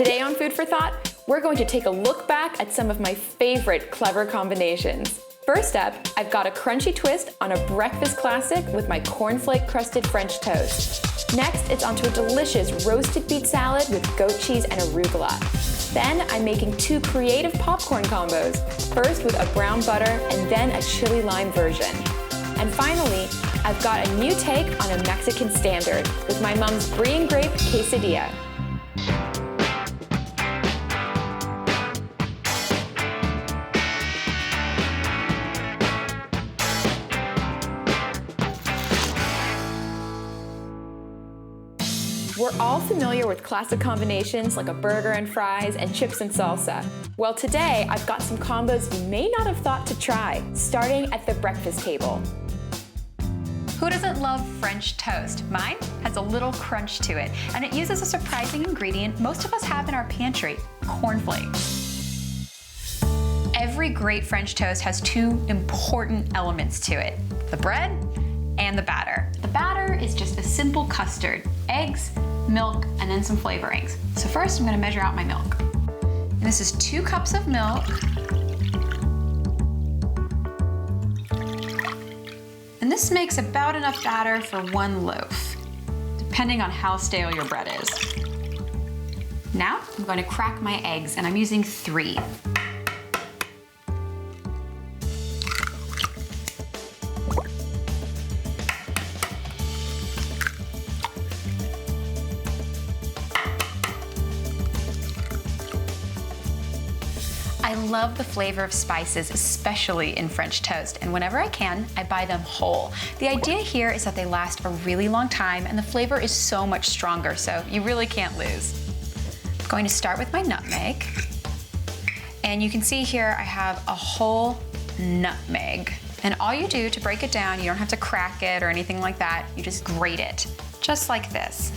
Today on Food for Thought, we're going to take a look back at some of my favorite clever combinations. First up, I've got a crunchy twist on a breakfast classic with my cornflake-crusted French toast. Next, it's onto a delicious roasted beet salad with goat cheese and arugula. Then I'm making two creative popcorn combos, first with a brown butter and then a chili lime version. And finally, I've got a new take on a Mexican standard with my mom's Brie and Grape quesadilla. We're all familiar with classic combinations like a burger and fries and chips and salsa. Well, today I've got some combos you may not have thought to try, starting at the breakfast table. Who doesn't love French toast? Mine has a little crunch to it, and it uses a surprising ingredient most of us have in our pantry, cornflakes. Every great French toast has two important elements to it, the bread and the batter. The batter is just a simple custard, eggs, milk, and then some flavorings. So first I'm gonna measure out my milk. And this is 2 cups of milk. And this makes about enough batter for 1 loaf, depending on how stale your bread is. Now I'm going to crack my eggs, and I'm using 3. I love the flavor of spices, especially in French toast, and whenever I can, I buy them whole. The idea here is that they last a really long time and the flavor is so much stronger, so you really can't lose. I'm going to start with my nutmeg, and you can see here I have a whole nutmeg. And all you do to break it down, you don't have to crack it or anything like that, you just grate it, just like this.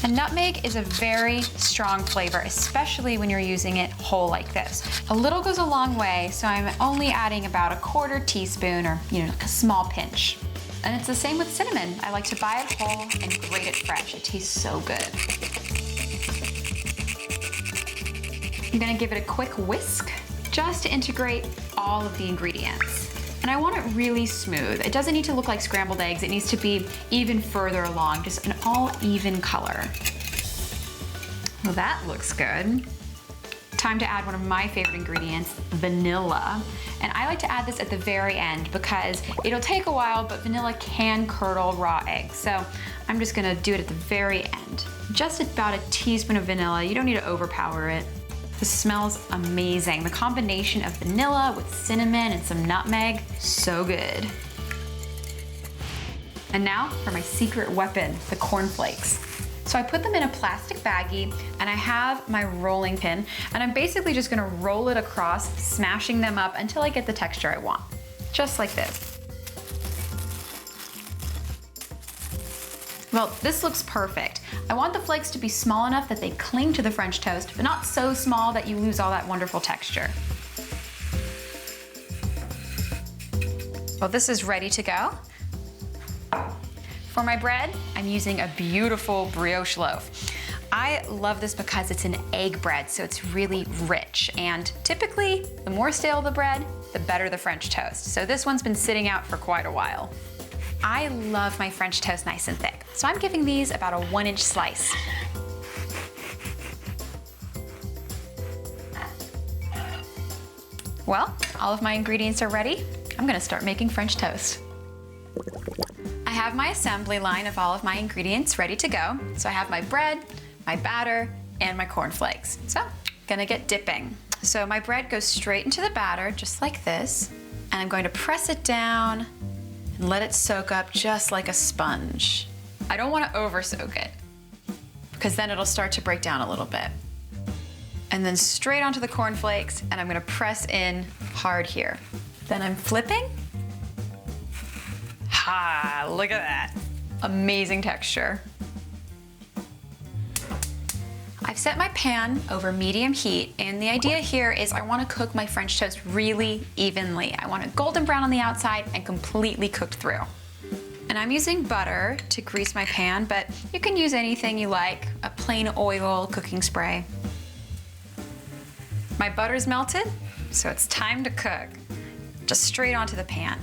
And nutmeg is a very strong flavor, especially when you're using it whole like this. A little goes a long way, so I'm only adding about a 1/4 teaspoon or, like a small pinch. And it's the same with cinnamon. I like to buy it whole and grate it fresh. It tastes so good. I'm gonna give it a quick whisk just to integrate all of the ingredients. And I want it really smooth. It doesn't need to look like scrambled eggs. It needs to be even further along, just an all even color. Well, that looks good. Time to add one of my favorite ingredients, vanilla. And I like to add this at the very end because it'll take a while, but vanilla can curdle raw eggs. So I'm just gonna do it at the very end. Just about a teaspoon of vanilla. You don't need to overpower it. This smells amazing. The combination of vanilla with cinnamon and some nutmeg, so good. And now for my secret weapon, the cornflakes. So I put them in a plastic baggie and I have my rolling pin and I'm basically just gonna roll it across, smashing them up until I get the texture I want. Just like this. Well, this looks perfect. I want the flakes to be small enough that they cling to the French toast, but not so small that you lose all that wonderful texture. Well, this is ready to go. For my bread, I'm using a beautiful brioche loaf. I love this because it's an egg bread, so it's really rich. And typically, the more stale the bread, the better the French toast. So this one's been sitting out for quite a while. I love my French toast nice and thick, so I'm giving these about a 1-inch slice. Well, all of my ingredients are ready. I'm gonna start making French toast. I have my assembly line of all of my ingredients ready to go. So I have my bread, my batter, and my cornflakes. So, gonna get dipping. So my bread goes straight into the batter, just like this, and I'm going to press it down and let it soak up just like a sponge. I don't want to over soak it because then it'll start to break down a little bit. And then straight onto the cornflakes, and I'm gonna press in hard here. Then I'm flipping. Ha, look at that. Amazing texture. I've set my pan over medium heat, and the idea here is I want to cook my French toast really evenly. I want it golden brown on the outside and completely cooked through. And And I'm using butter to grease my pan, but you can use anything you like, a plain oil cooking spray. My butter's melted, so it's time to cook. Just straight onto the pan.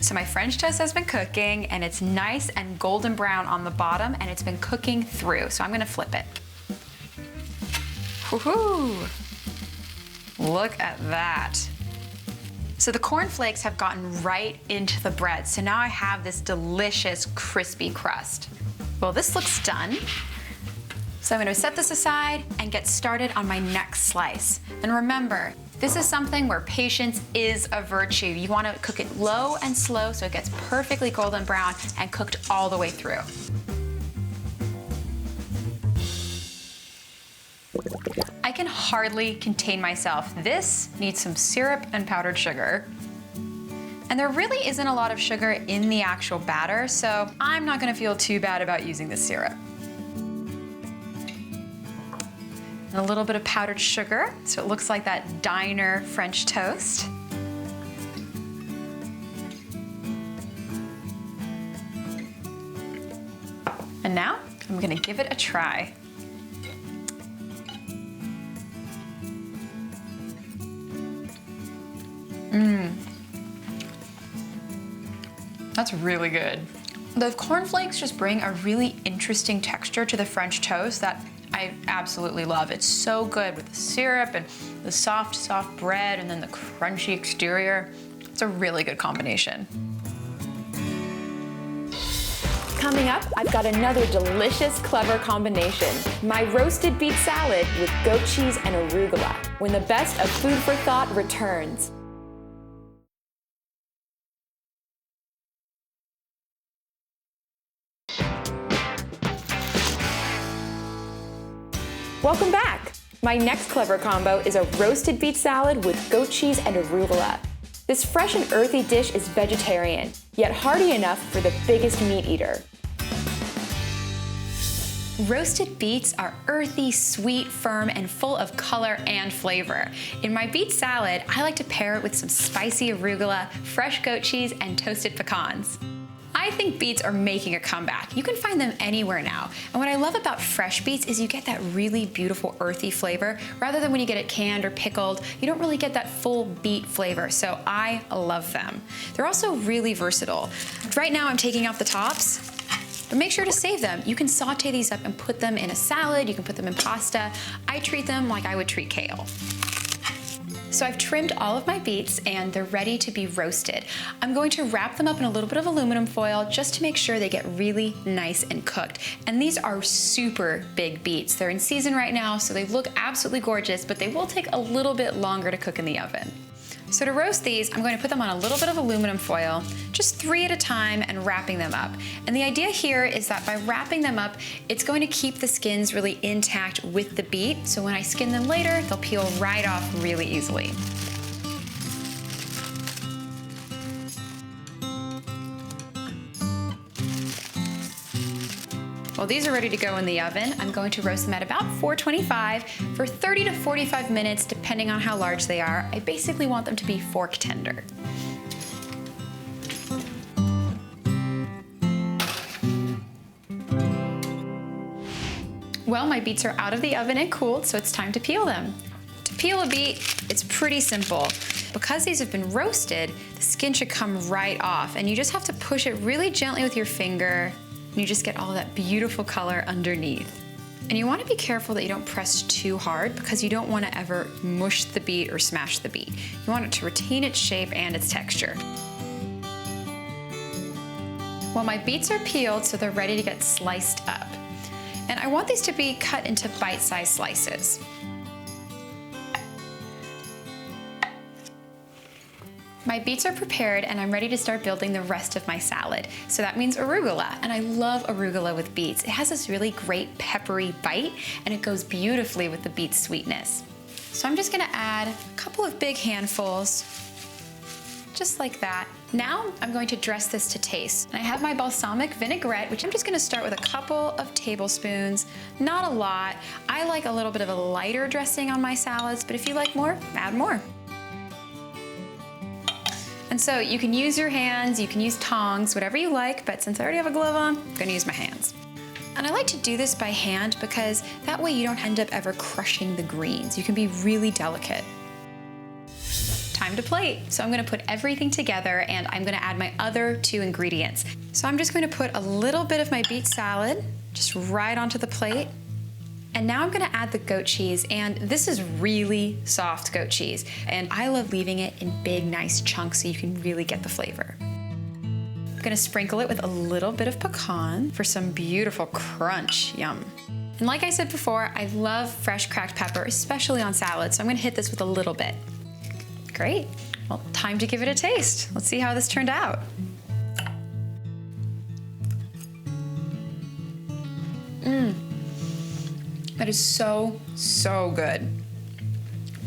So my French toast has been cooking and it's nice and golden brown on the bottom and it's been cooking through. So I'm gonna flip it. Woohoo! Look at that. So the cornflakes have gotten right into the bread. So now I have this delicious crispy crust. Well, this looks done. So I'm gonna set this aside and get started on my next slice. And remember, this is something where patience is a virtue. You wanna cook it low and slow so it gets perfectly golden brown and cooked all the way through. I can hardly contain myself. This needs some syrup and powdered sugar. And there really isn't a lot of sugar in the actual batter, so I'm not gonna feel too bad about using the syrup. And a little bit of powdered sugar, so it looks like that diner French toast. And now, I'm gonna give it a try. That's really good. The cornflakes just bring a really interesting texture to the French toast that I absolutely love. It's so good with the syrup and the soft, soft bread and then the crunchy exterior. It's a really good combination. Coming up, I've got another delicious, clever combination. My roasted beet salad with goat cheese and arugula, when the best of food for thought returns. Welcome back! My next clever combo is a roasted beet salad with goat cheese and arugula. This fresh and earthy dish is vegetarian, yet hearty enough for the biggest meat eater. Roasted beets are earthy, sweet, firm, and full of color and flavor. In my beet salad, I like to pair it with some spicy arugula, fresh goat cheese, and toasted pecans. I think beets are making a comeback. You can find them anywhere now. And what I love about fresh beets is you get that really beautiful earthy flavor. Rather than when you get it canned or pickled, you don't really get that full beet flavor. So I love them. They're also really versatile. Right now I'm taking out the tops, but make sure to save them. You can saute these up and put them in a salad. You can put them in pasta. I treat them like I would treat kale. So I've trimmed all of my beets and they're ready to be roasted. I'm going to wrap them up in a little bit of aluminum foil just to make sure they get really nice and cooked. And these are super big beets. They're in season right now, so they look absolutely gorgeous, but they will take a little bit longer to cook in the oven. So to roast these, I'm going to put them on a little bit of aluminum foil, just 3 at a time, and wrapping them up. And the idea here is that by wrapping them up, it's going to keep the skins really intact with the beet, so when I skin them later, they'll peel right off really easily. While these are ready to go in the oven, I'm going to roast them at about 425 for 30 to 45 minutes, depending on how large they are. I basically want them to be fork tender. Well, my beets are out of the oven and cooled, so it's time to peel them. To peel a beet, it's pretty simple. Because these have been roasted, the skin should come right off, and you just have to push it really gently with your finger, and you just get all that beautiful color underneath. And you want to be careful that you don't press too hard because you don't want to ever mush the beet or smash the beet. You want it to retain its shape and its texture. Well, my beets are peeled, so they're ready to get sliced up. And I want these to be cut into bite-sized slices. My beets are prepared and I'm ready to start building the rest of my salad. So that means arugula, and I love arugula with beets. It has this really great peppery bite and it goes beautifully with the beet sweetness. So I'm just gonna add a couple of big handfuls, just like that. Now I'm going to dress this to taste. And I have my balsamic vinaigrette, which I'm just gonna start with a couple of tablespoons, not a lot. I like a little bit of a lighter dressing on my salads, but if you like more, add more. And so you can use your hands, you can use tongs, whatever you like, but since I already have a glove on, I'm gonna use my hands. And I like to do this by hand because that way you don't end up ever crushing the greens. You can be really delicate. Time to plate. So I'm gonna put everything together and I'm gonna add my other 2 ingredients. So I'm just gonna put a little bit of my beet salad just right onto the plate. And now I'm gonna add the goat cheese, and this is really soft goat cheese. And I love leaving it in big, nice chunks so you can really get the flavor. I'm gonna sprinkle it with a little bit of pecan for some beautiful crunch, yum. And like I said before, I love fresh cracked pepper, especially on salad, so I'm gonna hit this with a little bit. Great, well, time to give it a taste. Let's see how this turned out. That is so, so good.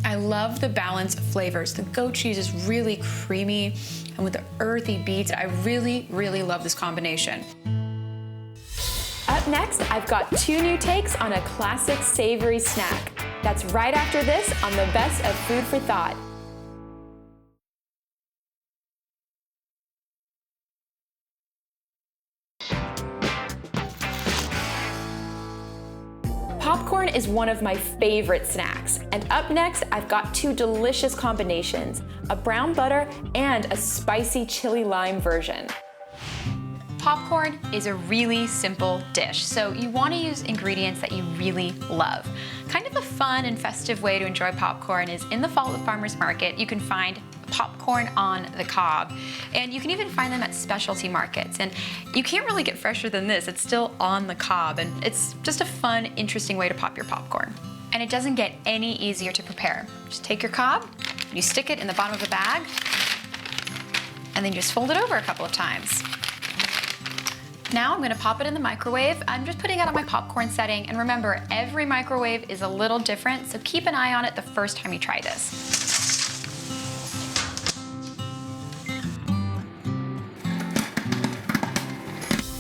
I love the balance of flavors. The goat cheese is really creamy, and with the earthy beets, I really, really love this combination. Up next, I've got 2 new takes on a classic savory snack. That's right after this on the best of Food for Thought. Popcorn is one of my favorite snacks, and up next I've got 2 delicious combinations, a brown butter and a spicy chili lime version. Popcorn is a really simple dish, so you want to use ingredients that you really love. Kind of a fun and festive way to enjoy popcorn is in the fall at the farmer's market, you can find popcorn on the cob, and you can even find them at specialty markets. And you can't really get fresher than this. It's still on the cob, and it's just a fun, interesting way to pop your popcorn. And it doesn't get any easier to prepare. Just take your cob, you stick it in the bottom of the bag, and then you just fold it over a couple of times. Now I'm gonna pop it in the microwave. I'm just putting it on my popcorn setting, and remember, every microwave is a little different, so keep an eye on it the first time you try this.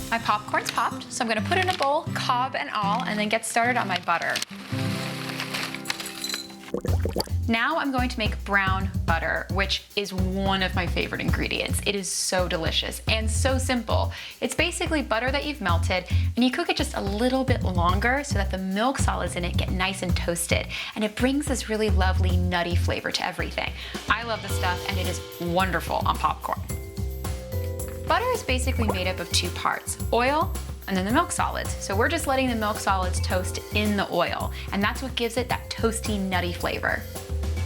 My popcorn's popped, so I'm gonna put it in a bowl, cob and all, and then get started on my butter. Now I'm going to make brown butter, which is one of my favorite ingredients. It is so delicious and so simple. It's basically butter that you've melted, and you cook it just a little bit longer so that the milk solids in it get nice and toasted, and it brings this really lovely nutty flavor to everything. I love this stuff, and it is wonderful on popcorn. Butter is basically made up of 2 parts, oil and then the milk solids. So we're just letting the milk solids toast in the oil, and that's what gives it that toasty, nutty flavor.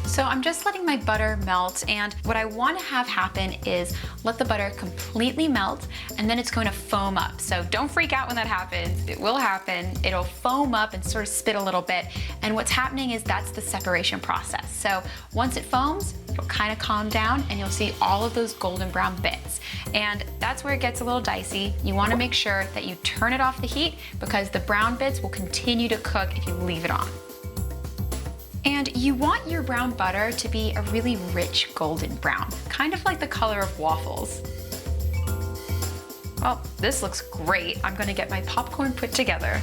So I'm just letting my butter melt, and what I want to have happen is let the butter completely melt, and then it's going to foam up. So don't freak out when that happens. It will happen. It'll foam up and sort of spit a little bit, and what's happening is that's the separation process. So once it foams, it'll kind of calm down, and you'll see all of those golden brown bits. And that's where it gets a little dicey. You want to make sure that you turn it off the heat, because the brown bits will continue to cook if you leave it on. And you want your brown butter to be a really rich golden brown, kind of like the color of waffles. Well, this looks great. I'm gonna get my popcorn put together.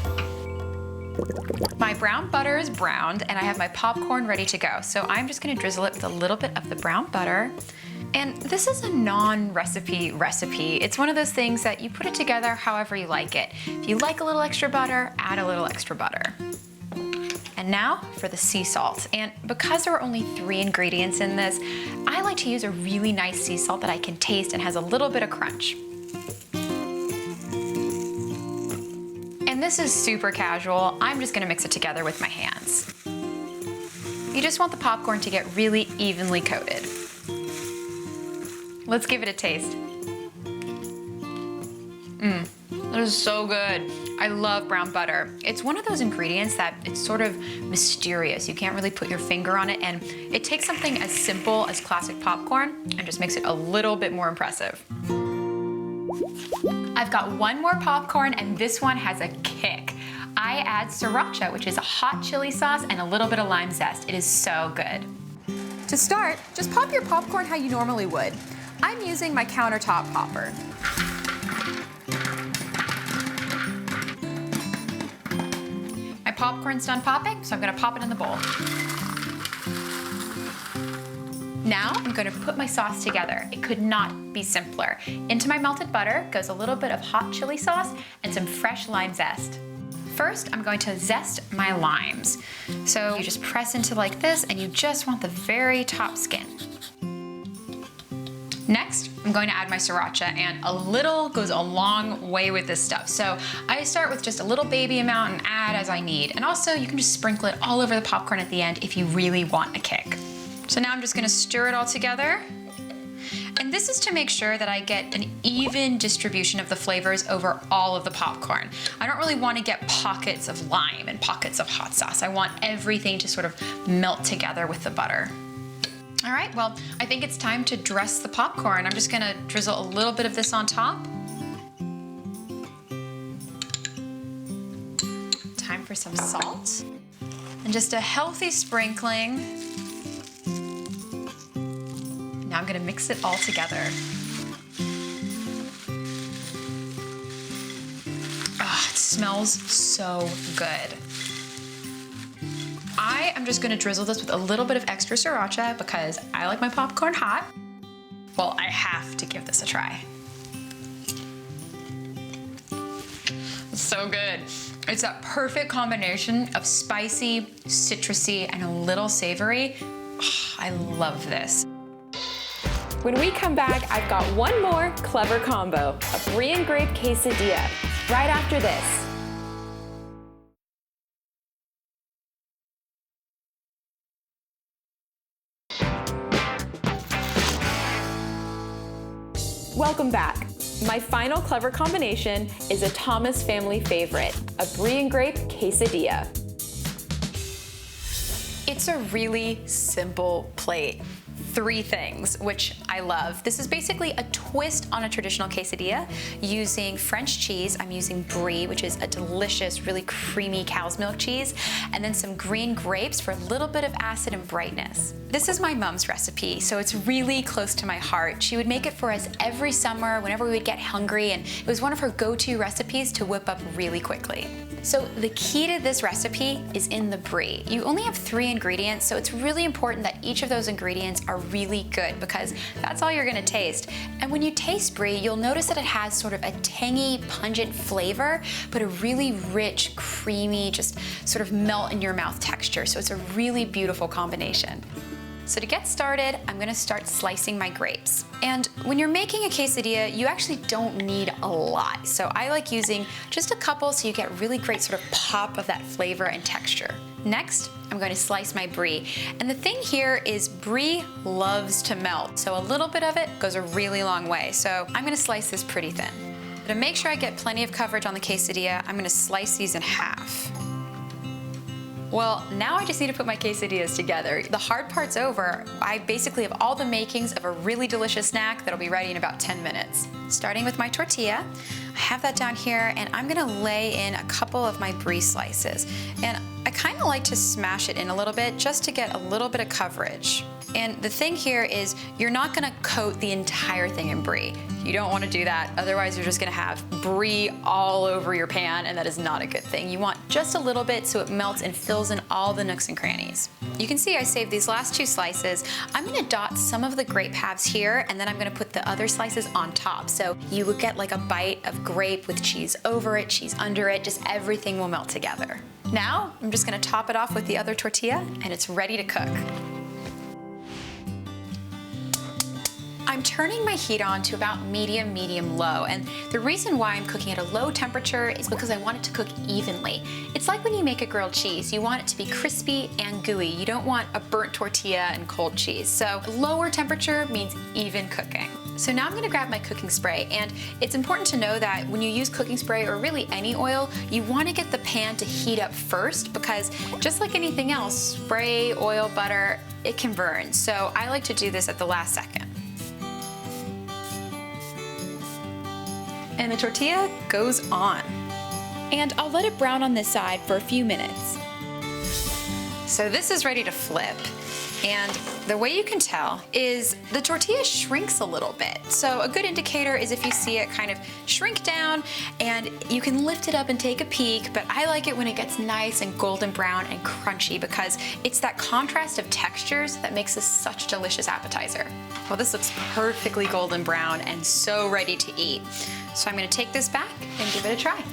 My brown butter is browned, and I have my popcorn ready to go. So I'm just gonna drizzle it with a little bit of the brown butter. And this is a non-recipe recipe. It's one of those things that you put it together however you like it. If you like a little extra butter, add a little extra butter. And now for the sea salt. And because there are only 3 ingredients in this, I like to use a really nice sea salt that I can taste and has a little bit of crunch. And this is super casual. I'm just gonna mix it together with my hands. You just want the popcorn to get really evenly coated. Let's give it a taste. This is so good. I love brown butter. It's one of those ingredients that it's sort of mysterious. You can't really put your finger on it, and it takes something as simple as classic popcorn and just makes it a little bit more impressive. I've got 1 more popcorn, and this one has a kick. I add sriracha, which is a hot chili sauce, and a little bit of lime zest. It is so good. To start, just pop your popcorn how you normally would. I'm using my countertop popper. My popcorn's done popping, so I'm gonna pop it in the bowl. Now I'm going to put my sauce together. It could not be simpler. Into my melted butter goes a little bit of hot chili sauce and some fresh lime zest. First, I'm going to zest my limes. So you just press into like this and you just want the very top skin. Next, I'm going to add my sriracha, and a little goes a long way with this stuff. So I start with just a little baby amount and add as I need. And also you can just sprinkle it all over the popcorn at the end if you really want a kick. So now I'm just gonna stir it all together. And this is to make sure that I get an even distribution of the flavors over all of the popcorn. I don't really want to get pockets of lime and pockets of hot sauce. I want everything to sort of melt together with the butter. All right, well, I think it's time to dress the popcorn. I'm just gonna drizzle a little bit of this on top. Time for some salt. And just a healthy sprinkling. Now I'm gonna mix it all together. Ah, it smells so good. I am just gonna drizzle this with a little bit of extra sriracha because I like my popcorn hot. Well, I have to give this a try. It's so good. It's that perfect combination of spicy, citrusy, and a little savory. Oh, I love this. When we come back, I've got one more clever combo, a Brie and Grape quesadilla, right after this. Welcome back. My final clever combination is a Thomas family favorite, a Brie and Grape quesadilla. It's a really simple plate. 3 things, which I love. This is basically a twist on a traditional quesadilla using French cheese. I'm using Brie, which is a delicious, really creamy cow's milk cheese, and then some green grapes for a little bit of acid and brightness. This is my mom's recipe, so it's really close to my heart. She would make it for us every summer whenever we would get hungry, and it was one of her go-to recipes to whip up really quickly. So the key to this recipe is in the Brie. You only have 3 ingredients, so it's really important that each of those ingredients are really good because that's all you're gonna taste. And when you taste Brie, you'll notice that it has sort of a tangy, pungent flavor, but a really rich, creamy, just sort of melt in your mouth texture. So it's a really beautiful combination. So to get started, I'm gonna start slicing my grapes. And when you're making a quesadilla, you actually don't need a lot. So I like using just a couple so you get really great sort of pop of that flavor and texture. Next, I'm going to slice my Brie. And the thing here is Brie loves to melt. So a little bit of it goes a really long way. So I'm gonna slice this pretty thin. But to make sure I get plenty of coverage on the quesadilla, I'm gonna slice these in half. Well, now I just need to put my quesadillas together. The hard part's over. I basically have all the makings of a really delicious snack that'll be ready in about 10 minutes. Starting with my tortilla, I have that down here, and I'm gonna lay in a couple of my Brie slices. And I kinda like to smash it in a little bit just to get a little bit of coverage. And the thing here is you're not gonna coat the entire thing in Brie. You don't wanna do that, otherwise you're just gonna have Brie all over your pan, and that is not a good thing. You want just a little bit so it melts and fills in all the nooks and crannies. You can see I saved these last 2 slices. I'm gonna dot some of the grape halves here, and then I'm gonna put the other slices on top. So you would get like a bite of grape with cheese over it, cheese under it, just everything will melt together. Now, I'm just gonna top it off with the other tortilla, and it's ready to cook. I'm turning my heat on to about medium-low, and the reason why I'm cooking at a low temperature is because I want it to cook evenly. It's like when you make a grilled cheese, you want it to be crispy and gooey. You don't want a burnt tortilla and cold cheese. So lower temperature means even cooking. So now I'm gonna grab my cooking spray, and it's important to know that when you use cooking spray or really any oil, you wanna get the pan to heat up first because just like anything else, spray, oil, butter, it can burn. So I like to do this at the last second. And the tortilla goes on. And I'll let it brown on this side for a few minutes. So this is ready to flip. And the way you can tell is the tortilla shrinks a little bit. So a good indicator is if you see it kind of shrink down, and you can lift it up and take a peek, but I like it when it gets nice and golden brown and crunchy because it's that contrast of textures that makes this such a delicious appetizer. Well, this looks perfectly golden brown and so ready to eat. So I'm gonna take this back and give it a try.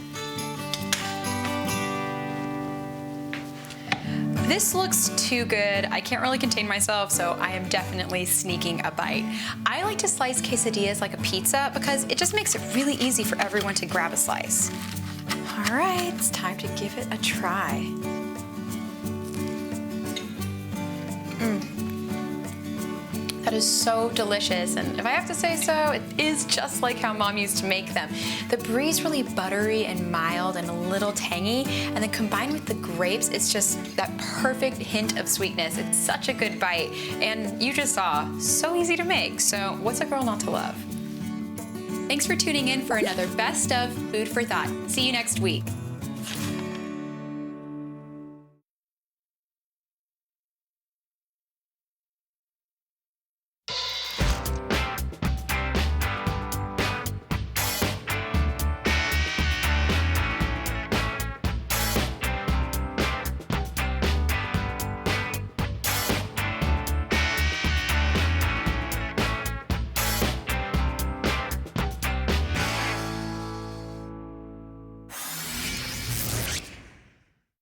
This looks too good. I can't really contain myself, so I am definitely sneaking a bite. I like to slice quesadillas like a pizza because it just makes it really easy for everyone to grab a slice. All right, it's time to give it a try. That is so delicious, and if I have to say so, it is just like how Mom used to make them. The Brie is really buttery and mild and a little tangy, and then combined with the grapes, it's just that perfect hint of sweetness. It's such a good bite, and you just saw, so easy to make, so what's a girl not to love? Thanks for tuning in for another Best of Food for Thought. See you next week.